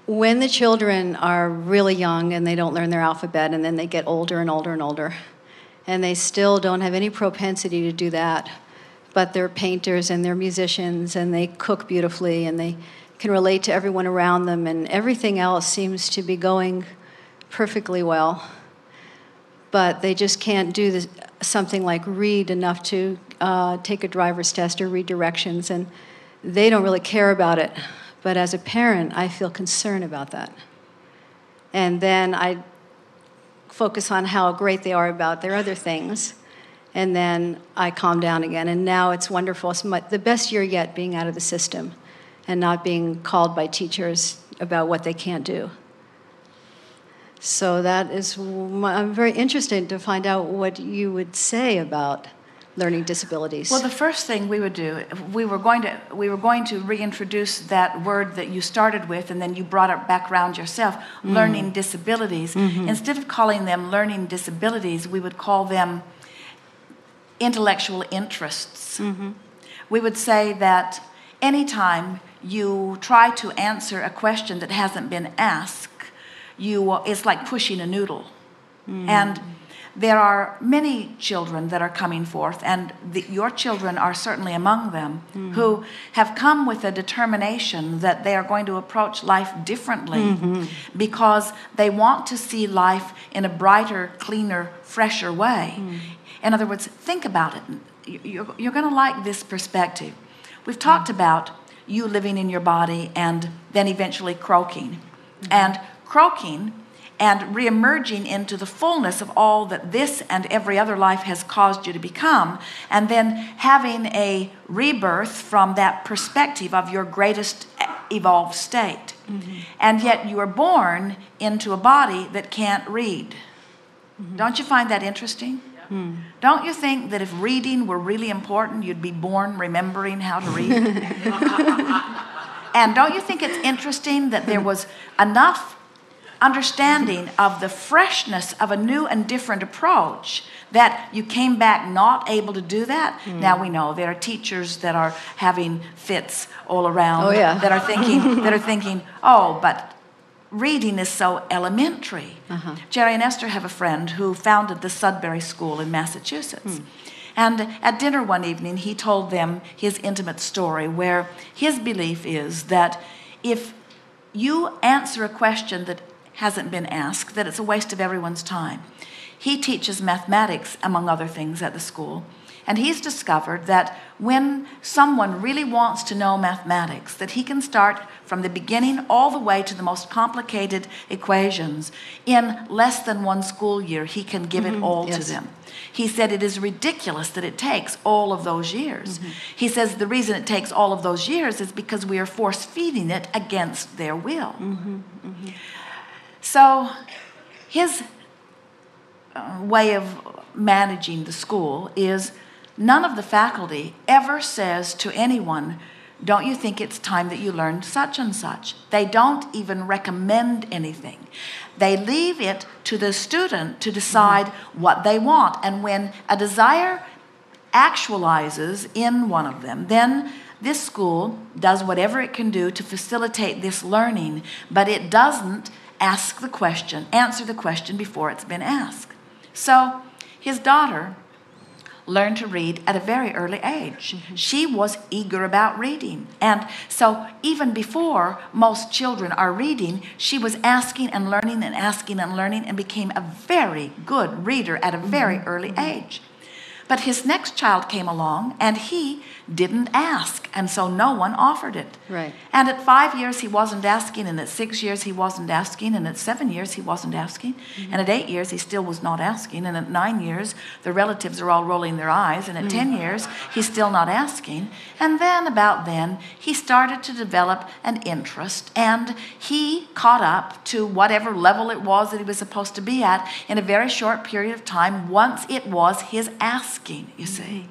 when the children are really young and they don't learn their alphabet, and then they get older and older and older, and they still don't have any propensity to do that, but they're painters and they're musicians and they cook beautifully and they can relate to everyone around them, and everything else seems to be going perfectly well, but they just can't do something like read enough to take a driver's test or read directions, and they don't really care about it. But as a parent, I feel concern about that. And then I focus on how great they are about their other things, and then I calm down again. And now it's wonderful. It's the best year yet, being out of the system and not being called by teachers about what they can't do. So that is, I'm very interested to find out what you would say about learning disabilities. Well, the first thing we would do, we were going to reintroduce that word that you started with, and then you brought it back around yourself, learning disabilities. Instead of calling them learning disabilities, we would call them intellectual interests. We would say that anytime you try to answer a question that hasn't been asked, it's like pushing a noodle. And there are many children that are coming forth, and your children are certainly among them, who have come with a determination that they are going to approach life differently because they want to see life in a brighter, cleaner, fresher way. In other words, think about it. You're going to like this perspective. We've talked about you living in your body and then eventually croaking. And croaking and reemerging into the fullness of all that this and every other life has caused you to become, and then having a rebirth from that perspective of your greatest evolved state. And yet you are born into a body that can't read. Don't you find that interesting? Don't you think that if reading were really important, you'd be born remembering how to read? And don't you think it's interesting that there was enough understanding of the freshness of a new and different approach that you came back not able to do that? Now we know there are teachers that are having fits all around, that are thinking, oh, but reading is so elementary. Jerry and Esther have a friend who founded the Sudbury School in Massachusetts. And at dinner one evening, he told them his intimate story, where his belief is that if you answer a question that hasn't been asked, that it's a waste of everyone's time. He teaches mathematics, among other things, at the school. And he's discovered that when someone really wants to know mathematics, that he can start from the beginning all the way to the most complicated equations. In less than one school year, he can give it all to them. He said it is ridiculous that it takes all of those years. He says the reason it takes all of those years is because we are force-feeding it against their will. So his way of managing the school is none of the faculty ever says to anyone, don't you think it's time that you learn such and such? They don't even recommend anything. They leave it to the student to decide what they want. And when a desire actualizes in one of them, then this school does whatever it can do to facilitate this learning, but it doesn't answer the question before it's been asked. So his daughter learned to read at a very early age. She was eager about reading. And so even before most children are reading, she was asking and learning and asking and learning, and became a very good reader at a very early age. But his next child came along, and he didn't ask, and so no one offered it. Right. And at 5 years, he wasn't asking, and at 6 years, he wasn't asking, and at 7 years, he wasn't asking, and at 8 years, he still was not asking, and at 9 years, the relatives are all rolling their eyes, and at 10 years, he's still not asking. And then, about then, he started to develop an interest, and he caught up to whatever level it was that he was supposed to be at in a very short period of time, once it was his asking, you see.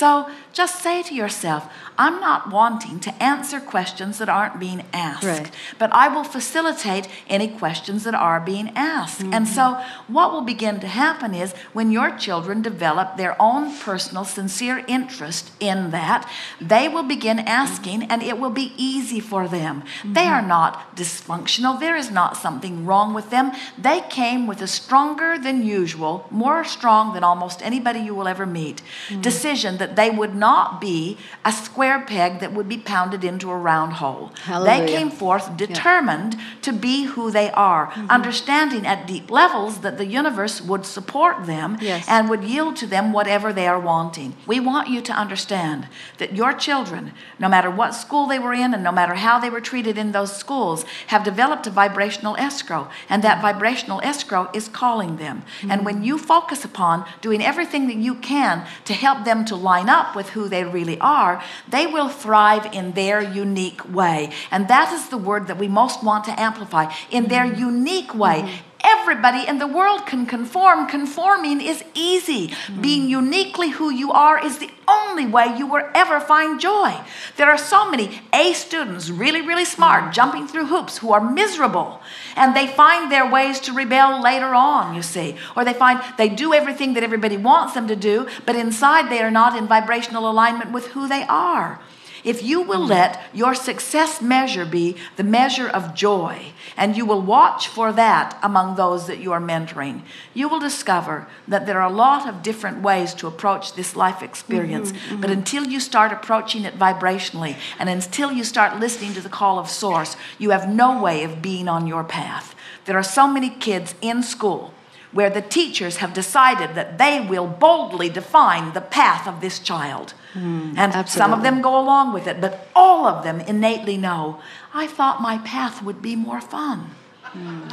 So just say to yourself, I'm not wanting to answer questions that aren't being asked, Right. but I will facilitate any questions that are being asked. And so what will begin to happen is when your children develop their own personal, sincere interest in that, they will begin asking, and it will be easy for them. They are not dysfunctional. There is not something wrong with them. They came with a stronger than usual, more strong than almost anybody you will ever meet, decision that they would not be a square peg that would be pounded into a round hole. Hallelujah. They came forth determined to be who they are, understanding at deep levels that the universe would support them Yes. and would yield to them whatever they are wanting. We want you to understand that your children, no matter what school they were in and no matter how they were treated in those schools, have developed a vibrational escrow, and that vibrational escrow is calling them. And when you focus upon doing everything that you can to help them to line up with who they really are, they will thrive in their unique way. And that is the word that we most want to amplify, in their unique way. Everybody in the world can conform. Conforming is easy. Being uniquely who you are is the only way you will ever find joy. There are so many A students, really, really smart, jumping through hoops, who are miserable. And they find their ways to rebel later on, you see. Or they find they do everything that everybody wants them to do, but inside they are not in vibrational alignment with who they are. If you will let your success measure be the measure of joy, and you will watch for that among those that you are mentoring, you will discover that there are a lot of different ways to approach this life experience. But until you start approaching it vibrationally, and until you start listening to the call of Source, you have no way of being on your path. There are so many kids in school where the teachers have decided that they will boldly define the path of this child. And some of absolutely. them go along with it, but all of them innately know, I thought my path would be more fun.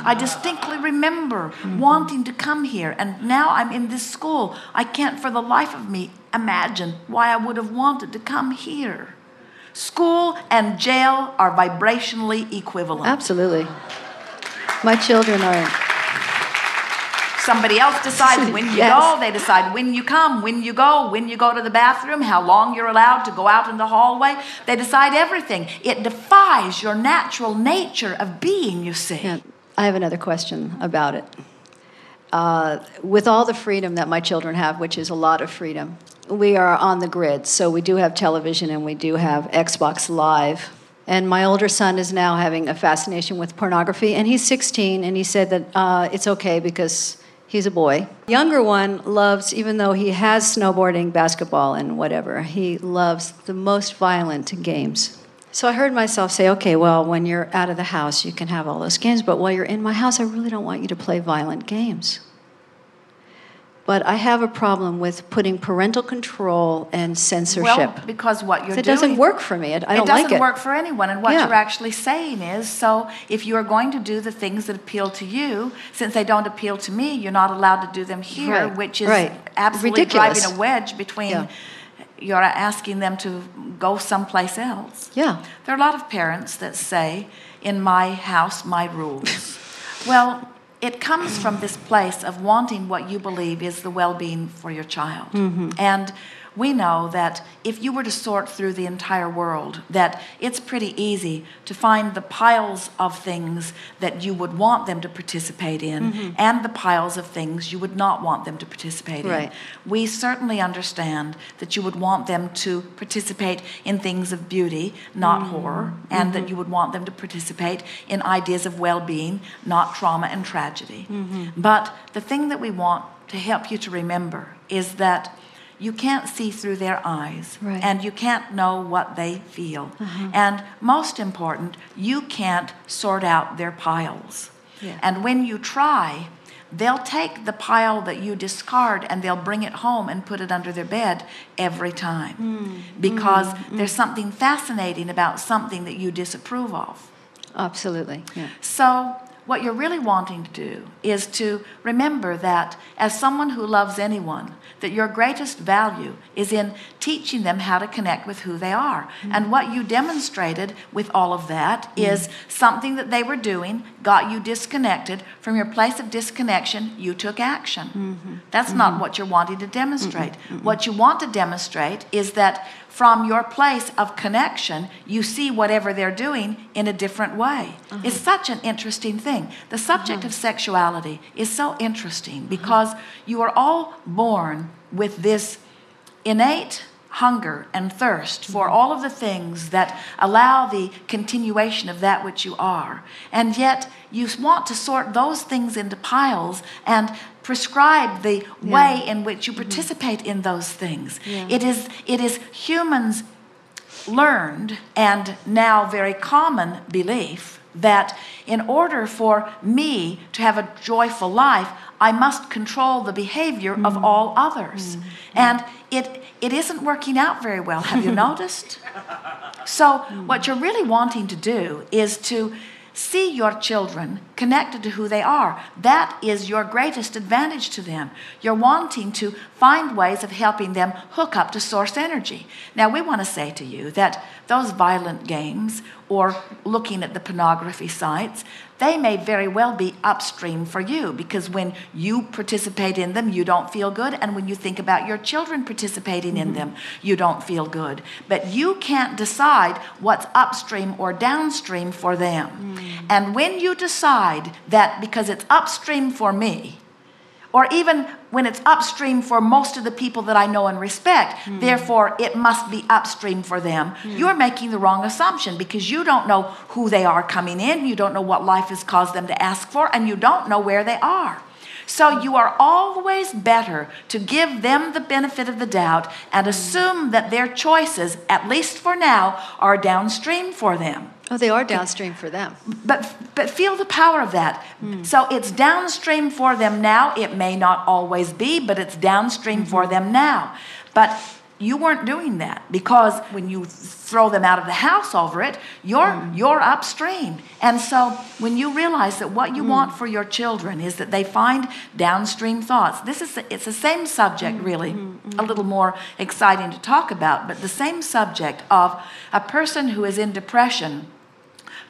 I distinctly remember wanting to come here, and now I'm in this school. I can't for the life of me imagine why I would have wanted to come here. School and jail are vibrationally equivalent. Absolutely. My children are... Somebody else decides when you Yes. go. They decide when you come, when you go to the bathroom, how long you're allowed to go out in the hallway. They decide everything. It defies your natural nature of being, you see. Yeah, I have another question about it. With all the freedom that my children have, which is a lot of freedom, we are on the grid. So we do have television and we do have Xbox Live. And my older son is now having a fascination with pornography. And he's 16, and he said that it's okay because he's a boy. Younger one loves, even though he has snowboarding, basketball, and whatever, he loves the most violent games. So I heard myself say, okay, well, when you're out of the house, you can have all those games, but while you're in my house, I really don't want you to play violent games. But I have a problem with putting parental control and censorship. Well, because what you're doing... It doesn't work for me. I don't like it. It doesn't work for anyone. And what Yeah. you're actually saying is, so if you are going to do the things that appeal to you, since they don't appeal to me, you're not allowed to do them here, Right. which is Right. absolutely Ridiculous. driving a wedge between... Yeah. You're asking them to go someplace else. Yeah. There are a lot of parents that say, in my house, my rules. Well, it comes from this place of wanting what you believe is the well-being for your child. And we know that if you were to sort through the entire world, that it's pretty easy to find the piles of things that you would want them to participate in and the piles of things you would not want them to participate in. Right. We certainly understand that you would want them to participate in things of beauty, not horror, and that you would want them to participate in ideas of well-being, not trauma and tragedy. But the thing that we want to help you to remember is that you can't see through their eyes, Right. and you can't know what they feel. And most important, you can't sort out their piles. Yeah. And when you try, they'll take the pile that you discard and they'll bring it home and put it under their bed every time. Because there's something fascinating about something that you disapprove of. Absolutely. Yeah. So what you're really wanting to do is to remember that as someone who loves anyone, that your greatest value is in teaching them how to connect with who they are. And what you demonstrated with all of that is something that they were doing got you disconnected. From your place of disconnection, you took action. That's not what you're wanting to demonstrate. What you want to demonstrate is that from your place of connection, you see whatever they're doing in a different way. It's such an interesting thing. The subject of sexuality is so interesting because you are all born with this innate hunger and thirst for all of the things that allow the continuation of that which you are. And yet you want to sort those things into piles and prescribe the way in which you participate in those things. It is humans' learned and now very common belief that in order for me to have a joyful life, I must control the behavior of all others. And it isn't working out very well. Have you noticed? So what you're really wanting to do is to see your children connected to who they are. That is your greatest advantage to them. You're wanting to find ways of helping them hook up to source energy. Now, we want to say to you that those violent games or looking at the pornography sites, they may very well be upstream for you, because when you participate in them, you don't feel good. And when you think about your children participating in them, you don't feel good. But you can't decide what's upstream or downstream for them. And when you decide that because it's upstream for me, or even when it's upstream for most of the people that I know and respect, therefore it must be upstream for them, you're making the wrong assumption, because you don't know who they are coming in, you don't know what life has caused them to ask for, and you don't know where they are. So you are always better to give them the benefit of the doubt and assume that their choices, at least for now, are downstream for them. Oh, they are downstream for them. But feel the power of that. So it's downstream for them now. It may not always be, but it's downstream for them now. But you weren't doing that, because when you throw them out of the house over it, you're upstream. And so when you realize that what you want for your children is that they find downstream thoughts, it's the same subject, really, a little more exciting to talk about, but the same subject of a person who is in depression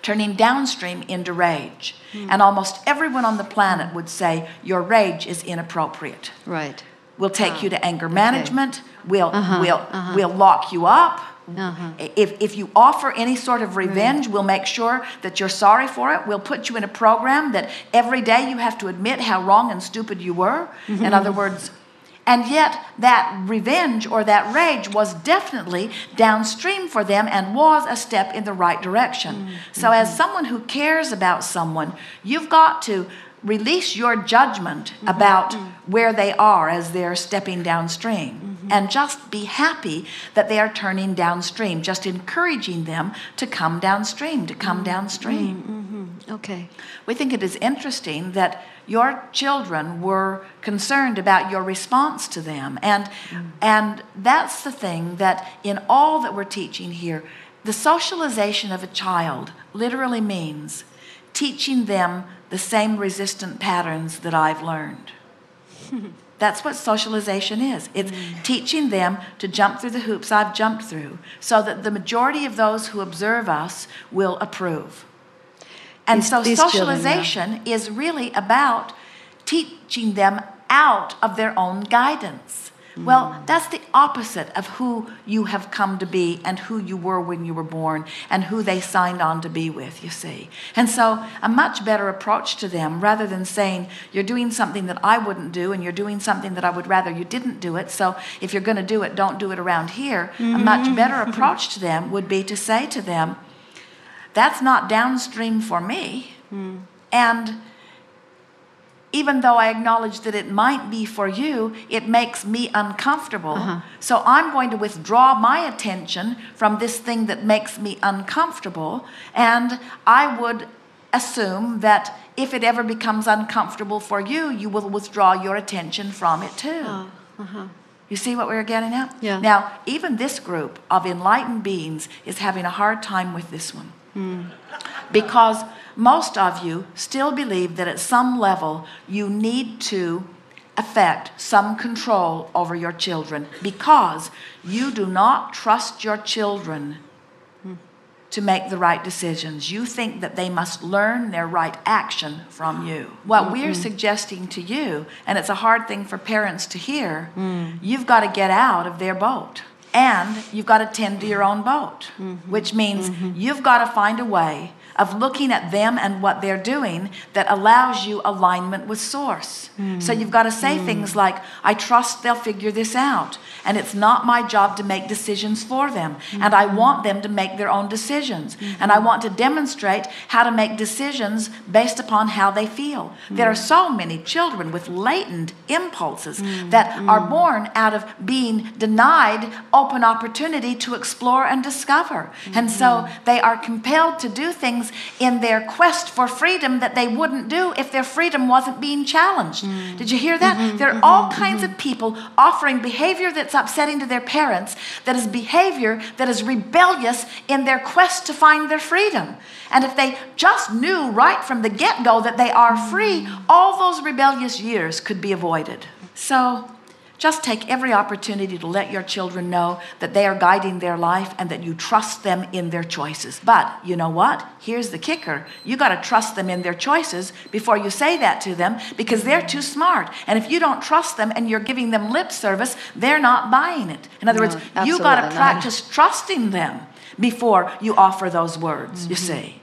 turning downstream into rage. And almost everyone on the planet would say your rage is inappropriate. Right. We'll take you to anger management. We'll lock you up. If you offer any sort of revenge, we'll make sure that you're sorry for it. We'll put you in a program that every day you have to admit how wrong and stupid you were. In other words, and yet that revenge or that rage was definitely downstream for them and was a step in the right direction. So as someone who cares about someone, you've got to release your judgment about where they are as they're stepping downstream, and just be happy that they are turning downstream, just encouraging them to come downstream, Okay. We think it is interesting that your children were concerned about your response to them, and that's the thing that in all that we're teaching here, the socialization of a child literally means teaching them the same resistant patterns that I've learned. That's what socialization is. It's teaching them to jump through the hoops I've jumped through, so that the majority of those who observe us will approve. And so socialization is really about teaching them out of their own guidance. Well, that's the opposite of who you have come to be and who you were when you were born and who they signed on to be with, you see. And so a much better approach to them, rather than saying, you're doing something that I wouldn't do and you're doing something that I would rather you didn't do it, so if you're going to do it, don't do it around here. A much better approach to them would be to say to them, that's not downstream for me. And even though I acknowledge that it might be for you, it makes me uncomfortable. So I'm going to withdraw my attention from this thing that makes me uncomfortable. And I would assume that if it ever becomes uncomfortable for you, you will withdraw your attention from it too. You see what we're getting at? Yeah. Now, even this group of enlightened beings is having a hard time with this one. Because most of you still believe that at some level you need to affect some control over your children because you do not trust your children to make the right decisions. You think that they must learn their right action from you. What we're suggesting to you, and it's a hard thing for parents to hear, you've got to get out of their boat. And you've got to tend to your own boat, which means you've got to find a way of looking at them and what they're doing that allows you alignment with source. So you've got to say things like, I trust they'll figure this out, and it's not my job to make decisions for them, and I want them to make their own decisions, and I want to demonstrate how to make decisions based upon how they feel. There are so many children with latent impulses that are born out of being denied open opportunity to explore and discover. And so they are compelled to do things in their quest for freedom that they wouldn't do if their freedom wasn't being challenged. Did you hear that? There are all kinds of people offering behavior that's upsetting to their parents, that is behavior that is rebellious in their quest to find their freedom. And if they just knew right from the get-go that they are free, all those rebellious years could be avoided. So just take every opportunity to let your children know that they are guiding their life and that you trust them in their choices. But you know what? Here's the kicker. You got to trust them in their choices before you say that to them, because they're too smart. And if you don't trust them and you're giving them lip service, they're not buying it. In other words, you got to practice trusting them before you offer those words, you see.